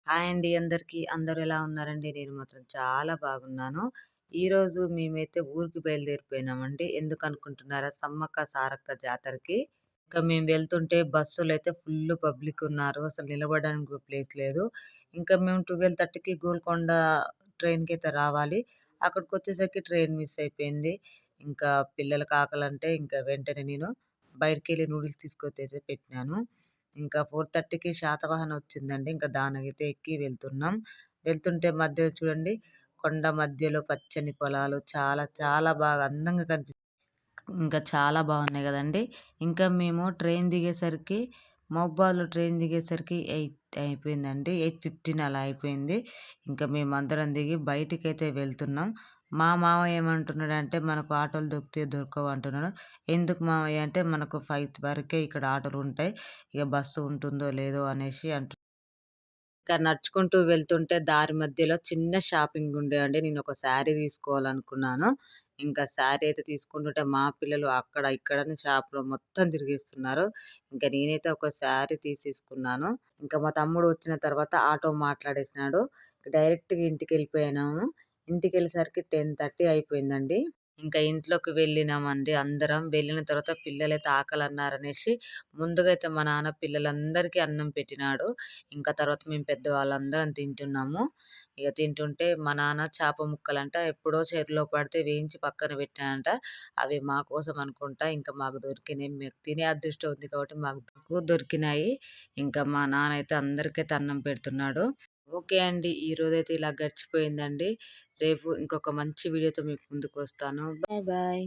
Hi అండి అందరికీ. అందరూ ఎలా ఉన్నారండి? నేను మాత్రం చాలా బాగున్నాను. ఈరోజు మేమైతే ఊరికి బయలుదేరిపోయినామండి. ఎందుకనుకుంటున్నారా? సమ్మక్క సారక్క జాతరకి. ఇంకా మేము వెళ్తుంటే బస్సులైతే ఫుల్లు పబ్లిక్ ఉన్నారు. అసలు నిలబడడానికి కూడా ప్లేస్ లేదు. ఇంకా మేము 12:30కి గోల్కొండ ట్రైన్‌కైతే రావాలి. అక్కడికొచ్చేసరికి ట్రైన్ మిస్ అయిపోయింది. ఇంకా పిల్లలకి ఆకలంటే ఇంకా వెంటనే నేను బయటికెళ్ళి నూడిల్స్ తీసుకొచ్చైతే పెట్టినాను. ఇంకా 4:30కి శాతవాహన వచ్చిందండి. ఇంకా దానికైతే ఎక్కి వెళ్తున్నాం. వెళ్తుంటే మధ్యలో చూడండి కొండ మధ్యలో పచ్చని పొలాలు చాలా చాలా బాగా అందంగా ఇంకా చాలా బాగున్నాయి గదండీ! ఇంకా మేము ట్రైన్ దిగేసరికి మహబూబాద్‌లో ట్రైన్ దిగేసరికి 8 అయిపోయిందండి. 8:15 అలా అయిపోయింది. ఇంకా మేమందరం దిగి బయటికైతే వెళ్తున్నాం. మా మామయ్య ఏమంటున్నాడంటే, "మనకు ఆటోలు దొరికితే దొరకవు" అంటున్నాడు. "ఎందుకు మామయ్య" అంటే, "మనకు 5 వరకే ఇక్కడ ఆటోలుంటాయి. ఇగ బస్సు ఉంటుందో లేదో" అనేసి ఇంకా నడుచుకుంటూ వెళ్తుంటే దారి మధ్యలో చిన్న షాపింగ్ ఉండే అండి. నేనొక శారీ తీసుకోవాలనుకున్నాను. ఇంకా శారీ అయితే తీసుకుంటుంటే మా పిల్లలు అక్కడ ఇక్కడ అని షాప్‌లో మొత్తం తిరిగేస్తున్నారు. ఇంకా నేనైతే ఒక శారీ తీసేసుకున్నాను. ఇంకా మా తమ్ముడు వచ్చిన తర్వాత ఆటో మాట్లాడేసినాడు. డైరెక్ట్‌గా ఇంటికెళ్ళిపోయాము. ఇంటికెళ్ళేసరికి 10:30 అయిపోయిందండి. ఇంకా ఇంట్లోకి వెళ్ళినామండి అందరం. వెళ్ళిన తర్వాత పిల్లలైతే ఆకలన్నారనేసి ముందుగా అయితే మా నాన్న పిల్లలందరికీ అన్నం పెట్టినాడు. ఇంకా తర్వాత మేము పెద్దవాళ్ళందరం తింటున్నాము. ఇగ తింటుంటే మా నాన్న చేప ముక్కలంట ఎప్పుడో చెరువులో పడితే వేయించి పక్కన పెట్టాడంట. అవి మా కోసం అనుకుంటా ఇంకా మాకు దొరికినాయి. మేము తినే అదృష్టం ఉంది కాబట్టి మాకు దొరికినాయి. ఇంకా మా నాన్న అయితే అందరికైతే అన్నం పెడుతున్నాడు. ఓకే అండి. ఈరోజైతే ఇలా గడిచిపోయిందండి. రేపు ఇంకొక మంచి వీడియోతో మీ ముందుకొస్తాను. Bye bye.